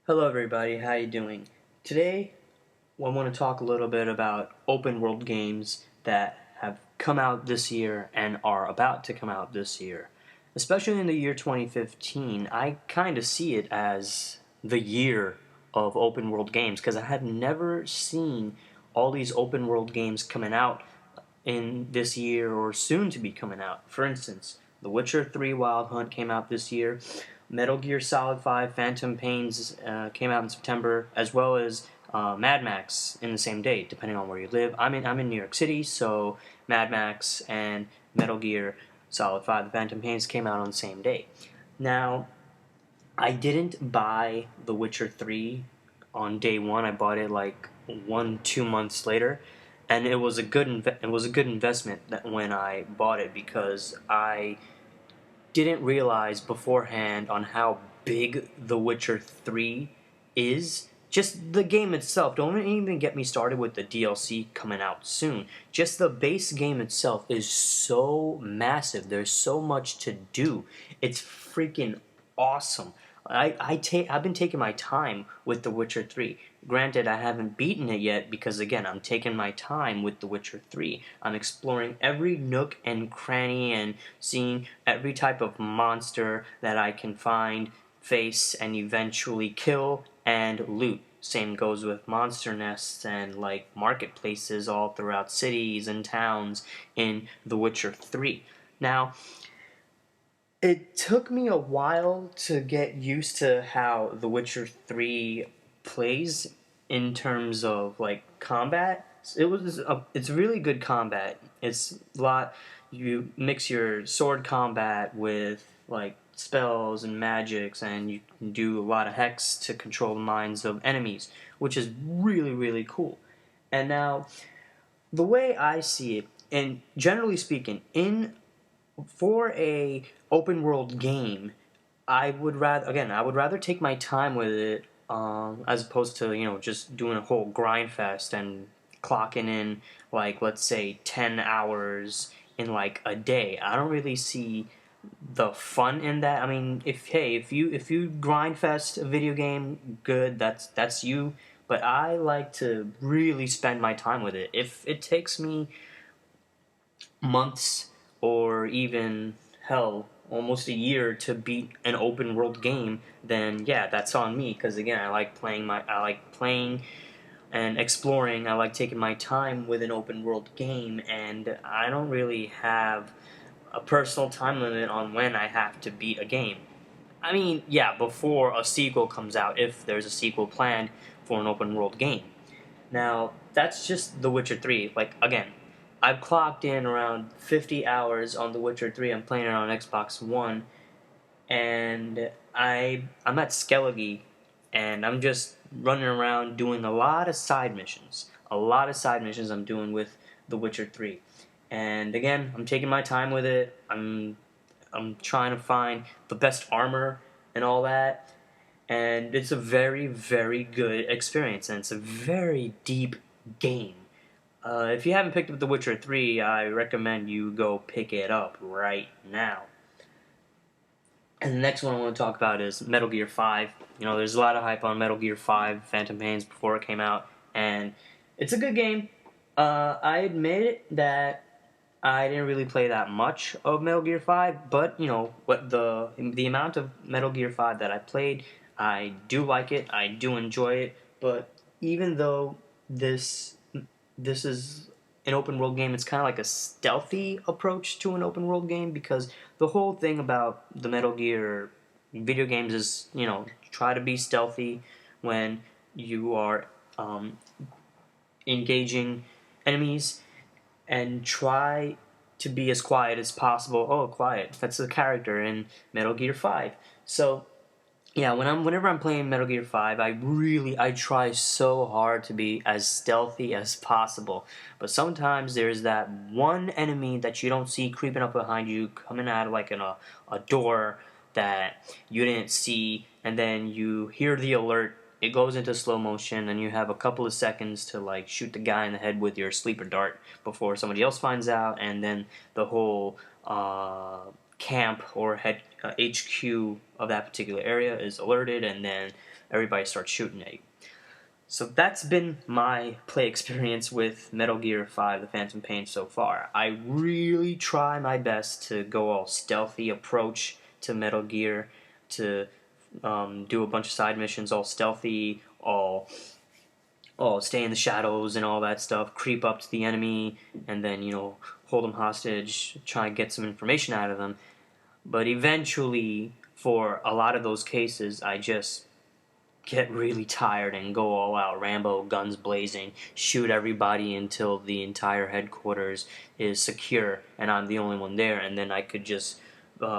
Hello everybody, how you doing? Today I want to talk a little bit about open world games that have come out this year and are about to come out this year. Especially in the year 2015, I kind of see it as the year of open world games because I have never seen all these open world games coming out in this year or soon to be coming out. For instance, The Witcher 3 Wild Hunt came out this year. Metal Gear Solid 5 Phantom Pains came out in September, as well as Mad Max in the same day, depending on where you live. I'm in New York City, so Mad Max and Metal Gear Solid 5 The Phantom Pains came out on the same day. Now, I didn't buy The Witcher 3 on day one. I bought it like 2 months later, and it was a good investment when I bought it because I didn't realize beforehand on how big The Witcher 3 is. Just the game itself. Don't even get me started with the DLC coming out soon. Just the base game itself is so massive. There's so much to do. It's freaking awesome. I've been taking my time with The Witcher 3. Granted, I haven't beaten it yet because, again, I'm taking my time with The Witcher 3. I'm exploring every nook and cranny and seeing every type of monster that I can find, face, and eventually kill and loot. Same goes with monster nests and like marketplaces all throughout cities and towns in The Witcher 3. Now, it took me a while to get used to how The Witcher 3 plays in terms of like combat. It's really good combat. It's a lot. You mix your sword combat with like spells and magics, and you can do a lot of hex to control the minds of enemies, which is really cool. And now, the way I see it, and generally speaking, in for a open world game, I would rather take my time with it, as opposed to just doing a whole grind fest and clocking in like, let's say, 10 hours in like a day. I don't really see the fun in that. I mean, if you grind fest a video game, good. That's you. But I like to really spend my time with it. If it takes me months or even hell almost a year to beat an open world game, then yeah, that's on me because again, I like playing and exploring. I like taking my time with an open world game, and I don't really have a personal time limit on when I have to beat a game. I mean, yeah, before a sequel comes out, if there's a sequel planned for an open world game. Now, that's just The Witcher 3. Like, again, I've clocked in around 50 hours on The Witcher 3. I'm playing it on Xbox One. And I'm at Skellige, and I'm just running around doing a lot of side missions. A lot of side missions I'm doing with The Witcher 3. And again, I'm taking my time with it. I'm trying to find the best armor and all that, and it's a very good experience, and it's a very deep game. If you haven't picked up The Witcher 3, I recommend you go pick it up right now. And the next one I want to talk about is Metal Gear 5. There's a lot of hype on Metal Gear 5 Phantom Pains before it came out, and it's a good game. I admit that I didn't really play that much of Metal Gear 5, but what the amount of Metal Gear 5 that I played, I do like it. I do enjoy it. But even though this is an open world game, it's kind of like a stealthy approach to an open world game because the whole thing about the Metal Gear video games is try to be stealthy when you are engaging enemies and try to be as quiet as possible. Oh, quiet. That's the character in Metal Gear 5. So, yeah, whenever I'm playing Metal Gear 5, I try so hard to be as stealthy as possible. But sometimes there's that one enemy that you don't see creeping up behind you, coming out of like a door that you didn't see, and then you hear the alert. It goes into slow motion, and you have a couple of seconds to like shoot the guy in the head with your sleeper dart before somebody else finds out, and then the whole camp or head HQ of that particular area is alerted, and then everybody starts shooting at you. So that's been my play experience with Metal Gear 5 The Phantom Pain so far. I really try my best to go all stealthy approach to Metal Gear, to do a bunch of side missions all stealthy, all stay in the shadows and all that stuff, creep up to the enemy, and then, hold them hostage, try and get some information out of them. But eventually, for a lot of those cases, I just get really tired and go all out Rambo, guns blazing, shoot everybody until the entire headquarters is secure and I'm the only one there, and then I could just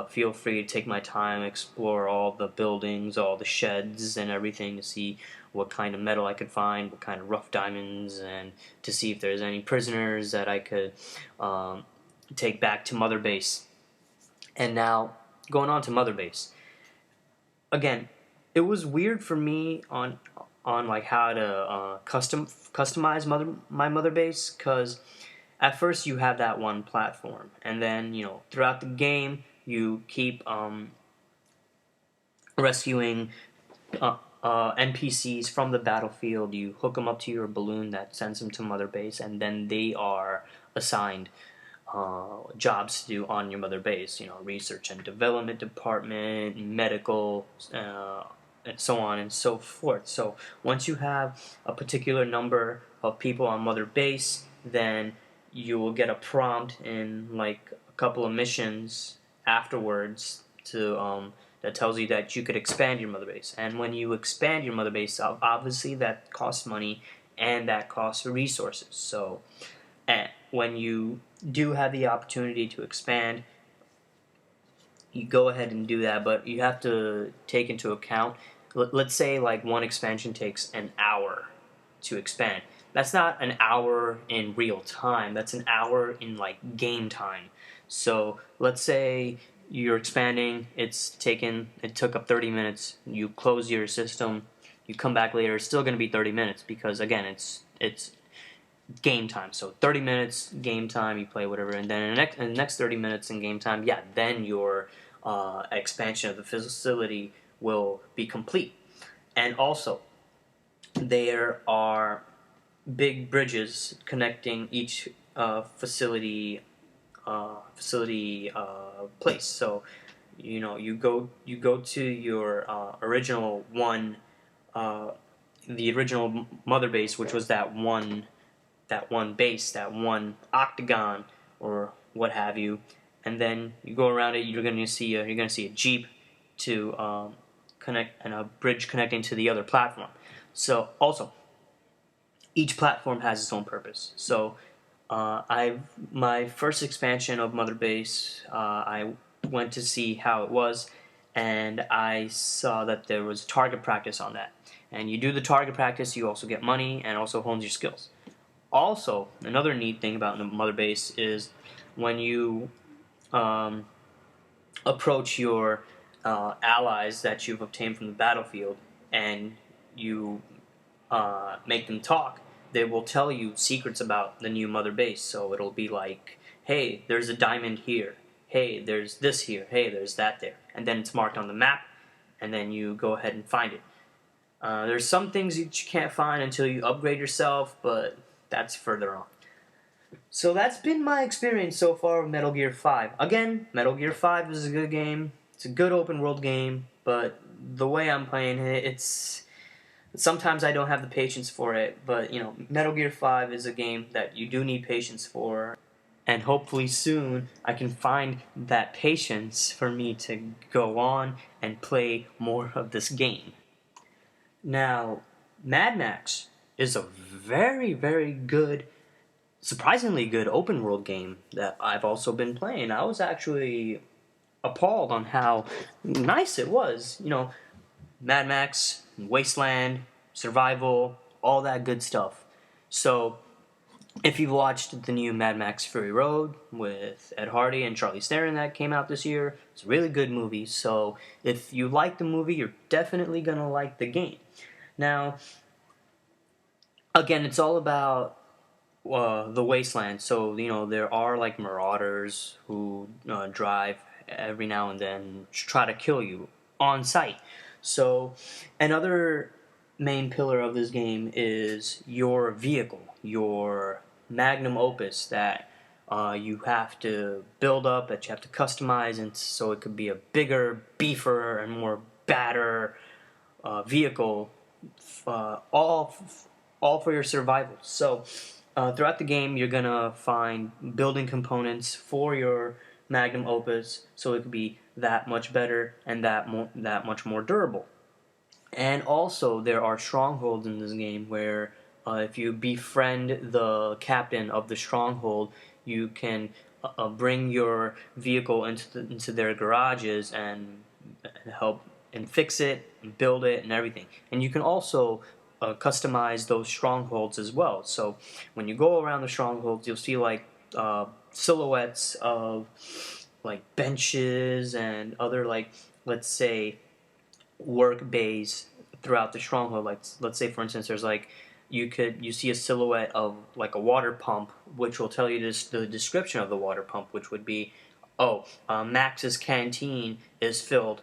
feel free to take my time, explore all the buildings, all the sheds and everything to see what kind of metal I could find, what kind of rough diamonds, and to see if there's any prisoners that I could take back to Mother Base. And now, going on to Mother Base. Again, it was weird for me on like how to customize my Mother Base, because at first you have that one platform, and then throughout the game you keep rescuing NPCs from the battlefield. You hook them up to your balloon that sends them to Mother Base, and then they are assigned jobs to do on your Mother Base. Research and development department, medical, and so on and so forth. So once you have a particular number of people on Mother Base, then you will get a prompt in like a couple of missions afterwards to that tells you that you could expand your Mother Base. And when you expand your Mother Base, obviously that costs money and that costs resources. So when you do have the opportunity to expand, you go ahead and do that, but you have to take into account, let's say like one expansion takes an hour to expand. That's not an hour in real time, that's an hour in like game time. So let's say you're expanding, it took up 30 minutes, you close your system, you come back later, it's still going to be 30 minutes because again, it's game time. So 30 minutes game time, you play whatever, and then in the next 30 minutes in game time, then your expansion of the facility will be complete. And also, there are big bridges connecting each facility place. So you go to your original one, the original Mother Base, which was that one base, that one octagon or what have you, and then you go around it. You're gonna see a jeep to connect, and a bridge connecting to the other platform. So also, each platform has its own purpose. So my first expansion of Mother Base, I went to see how it was, and I saw that there was target practice on that. And you do the target practice, you also get money, and also hones your skills. Also, another neat thing about Mother Base is when you approach your allies that you've obtained from the battlefield, and you make them talk, they will tell you secrets about the new Mother Base. So it'll be like, hey, there's a diamond here. Hey, there's this here. Hey, there's that there. And then it's marked on the map, and then you go ahead and find it. There's some things that you can't find until you upgrade yourself, but that's further on. So that's been my experience so far with Metal Gear 5. Again, Metal Gear 5 is a good game. It's a good open world game, but the way I'm playing it, sometimes I don't have the patience for it, but Metal Gear 5 is a game that you do need patience for, and hopefully soon I can find that patience for me to go on and play more of this game. Now, Mad Max is a very, very good, surprisingly good open world game that I've also been playing. I was actually appalled on how nice it was. Mad Max, Wasteland, Survival, all that good stuff. So, if you've watched the new Mad Max Fury Road with Ed Hardy and Charlize Theron that came out this year, it's a really good movie. So, if you like the movie, you're definitely going to like the game. Now, again, it's all about the Wasteland. So, there are like marauders who drive every now and then try to kill you on sight. So, another main pillar of this game is your vehicle, your magnum opus that you have to build up, that you have to customize, and so it could be a bigger, beefer, and more badder vehicle, all for your survival. So, throughout the game, you're gonna find building components for your magnum opus, so it could be that much better and that much more durable. And also, there are strongholds in this game where if you befriend the captain of the stronghold, you can bring your vehicle into their garages and help and fix it, and build it, and everything. And you can also customize those strongholds as well. So when you go around the strongholds, you'll see like silhouettes of like benches and other, like, let's say, work bays throughout the stronghold. Like, let's say for instance there's like you see a silhouette of like a water pump, which will tell you the description of the water pump, which would be, Max's canteen is filled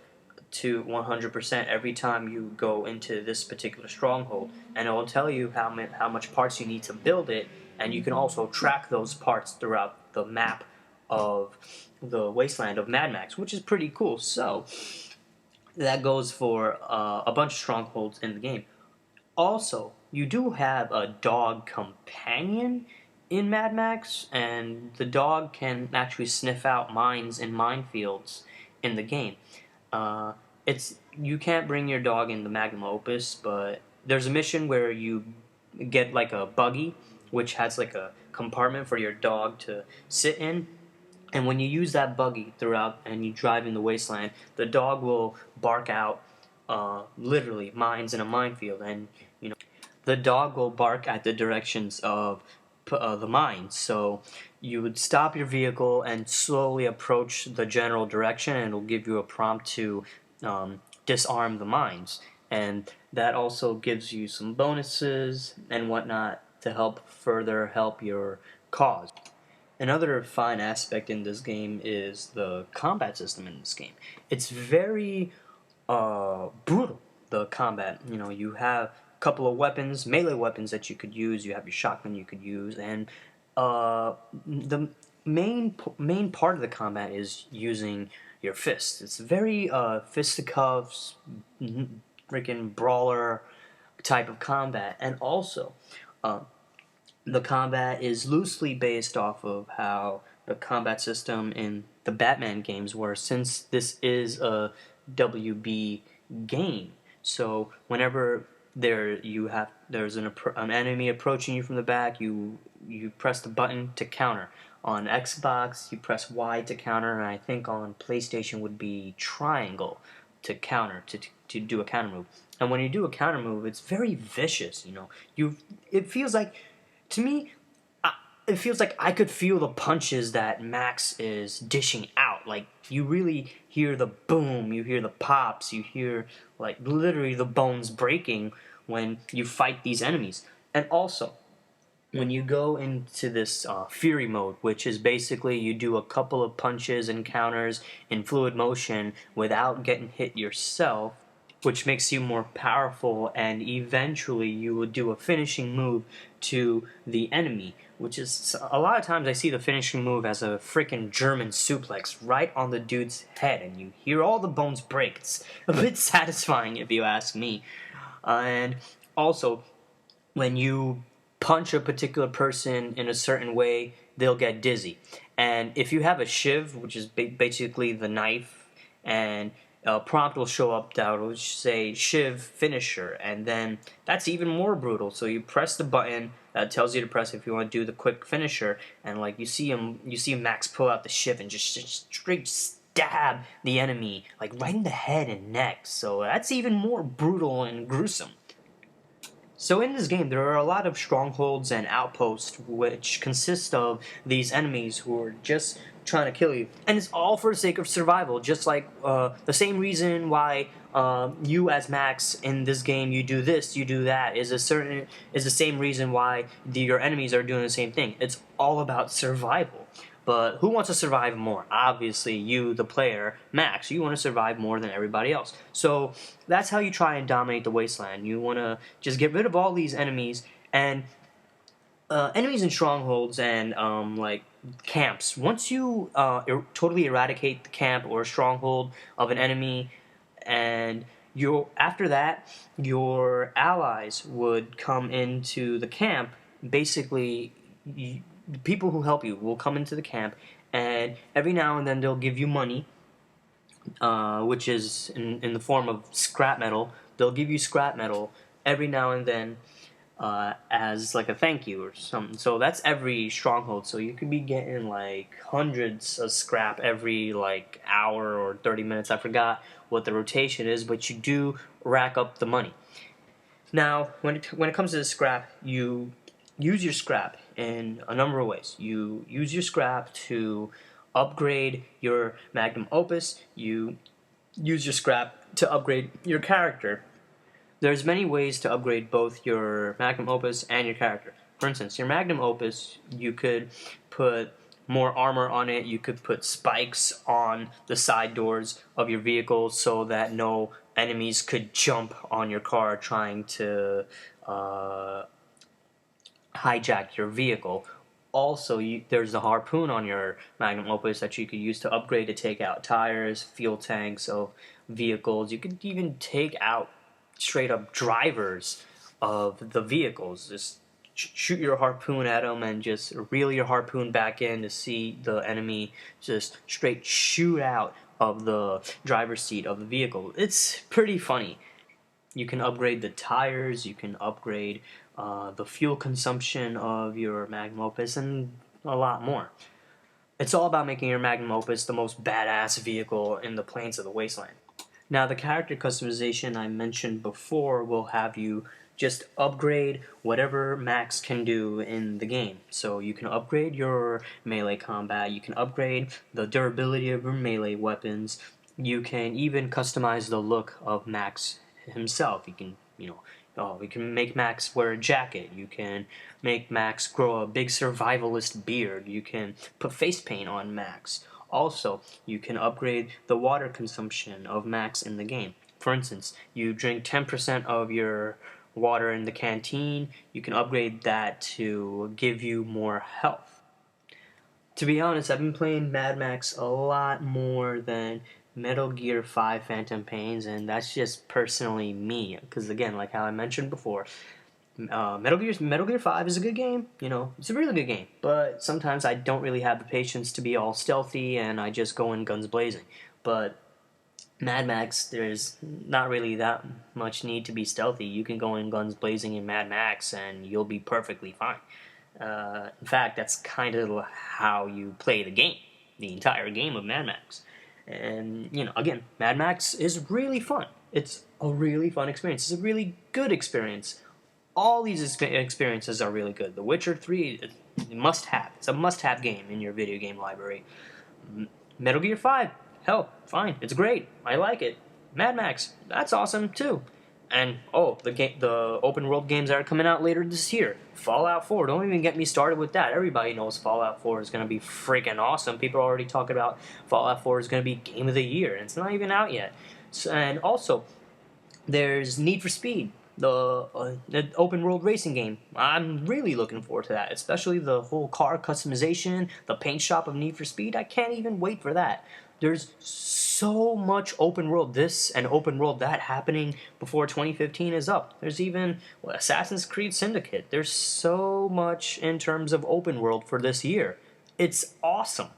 to 100% every time you go into this particular stronghold, and it will tell you how much parts you need to build it, and you can also track those parts throughout the map of the wasteland of Mad Max, which is pretty cool. So that goes for a bunch of strongholds in the game. Also, you do have a dog companion in Mad Max, and the dog can actually sniff out mines and minefields in the game. You can't bring your dog in the Magnum Opus, but there's a mission where you get like a buggy, which has like a compartment for your dog to sit in. And when you use that buggy throughout and you drive in the wasteland, the dog will bark out literally mines in a minefield, and the dog will bark at the directions of the mines. So you would stop your vehicle and slowly approach the general direction, and it'll give you a prompt to disarm the mines. And that also gives you some bonuses and whatnot to further help your cause. Another fine aspect in this game is the combat system in this game. It's very brutal, the combat. You have a couple of weapons, melee weapons that you could use. You have your shotgun you could use, and the main part of the combat is using your fists. It's very fisticuffs, freaking brawler type of combat, and also the combat is loosely based off of how the combat system in the Batman games were, since this is a WB game. So whenever there's an enemy approaching you from the back, you press the button to counter. On Xbox, you press Y to counter, and I think on PlayStation would be triangle to counter, to do a counter move. And when you do a counter move, it's very vicious. It feels like, to me, it feels like I could feel the punches that Max is dishing out. Like, you really hear the boom, you hear the pops, you hear, like, literally the bones breaking when you fight these enemies. And also, when you go into this Fury mode, which is basically you do a couple of punches and counters in fluid motion without getting hit yourself, which makes you more powerful, and eventually you will do a finishing move to the enemy, which is, a lot of times I see the finishing move as a freaking German suplex right on the dude's head, and you hear all the bones break. It's a bit satisfying, if you ask me. And also, when you punch a particular person in a certain way, they'll get dizzy. And if you have a shiv, which is basically the knife, and a prompt will show up that will say Shiv finisher, and then that's even more brutal. So you press the button that tells you to press if you want to do the quick finisher, and like you see Max pull out the Shiv and just straight stab the enemy like right in the head and neck. So that's even more brutal and gruesome. So in this game, there are a lot of strongholds and outposts which consist of these enemies who are just trying to kill you. And it's all for the sake of survival, just like the same reason why you as Max in this game, you do this, you do that, is the same reason why your enemies are doing the same thing. It's all about survival. But who wants to survive more? Obviously, you, the player, Max. You want to survive more than everybody else. So that's how you try and dominate the wasteland. You want to just get rid of all these enemies and enemies in strongholds and like camps. Once you totally eradicate the camp or stronghold of an enemy, and after that, your allies would come into the camp. Basically, the people who help you will come into the camp, and every now and then they'll give you money, which is in the form of scrap metal. They'll give you scrap metal every now and then as like a thank you or something. So that's every stronghold. So you could be getting like hundreds of scrap every like hour or 30 minutes. I forgot what the rotation is, but you do rack up the money. Now, when it comes to the scrap, you use your scrap in a number of ways. You use your scrap to upgrade your magnum opus. You use your scrap to upgrade your character. There's many ways to upgrade both your magnum opus and your character. For instance, your magnum opus, you could put more armor on it. You could put spikes on the side doors of your vehicle so that no enemies could jump on your car trying to hijack your vehicle. Also, there's a harpoon on your magnum opus that you could use to upgrade to take out tires, fuel tanks of vehicles. You could even take out straight up drivers of the vehicles. Just shoot your harpoon at them and just reel your harpoon back in to see the enemy just straight shoot out of the driver's seat of the vehicle. It's pretty funny. You can upgrade the tires, you can upgrade the fuel consumption of your magnum opus, and a lot more. It's all about making your magnum opus the most badass vehicle in the Plains of the Wasteland. Now, the character customization I mentioned before will have you just upgrade whatever Max can do in the game. So you can upgrade your melee combat, you can upgrade the durability of your melee weapons, you can even customize the look of Max himself. You can, you can make Max wear a jacket, you can make Max grow a big survivalist beard, you can put face paint on Max. Also, you can upgrade the water consumption of Max in the game. For instance, you drink 10% of your water in the canteen, you can upgrade that to give you more health. To be honest, I've been playing Mad Max a lot more than Metal Gear 5 Phantom Pains, and that's just personally me. Because again, like how I mentioned before, Metal Gear 5 is a good game, it's a really good game, but sometimes I don't really have the patience to be all stealthy and I just go in guns blazing. But Mad Max, there's not really that much need to be stealthy. You can go in guns blazing in Mad Max and you'll be perfectly fine. In fact, that's kind of how you play the game, the entire game of Mad Max. And, again, Mad Max is really fun. It's a really fun experience. It's a really good experience. All these experiences are really good. The Witcher 3 is a must-have. It's a must-have game in your video game library. Metal Gear 5, hell, fine. It's great. I like it. Mad Max, that's awesome too. And, the open world games that are coming out later this year. Fallout 4, don't even get me started with that. Everybody knows Fallout 4 is going to be freaking awesome. People are already talking about Fallout 4 is going to be Game of the Year, and it's not even out yet. And also, there's Need for Speed, the open world racing game. I'm really looking forward to that, especially the whole car customization, the paint shop of Need for Speed. I can't even wait for that. There's so much open world this and open world that happening before 2015 is up. There's even Assassin's Creed Syndicate. There's so much in terms of open world for this year. It's awesome.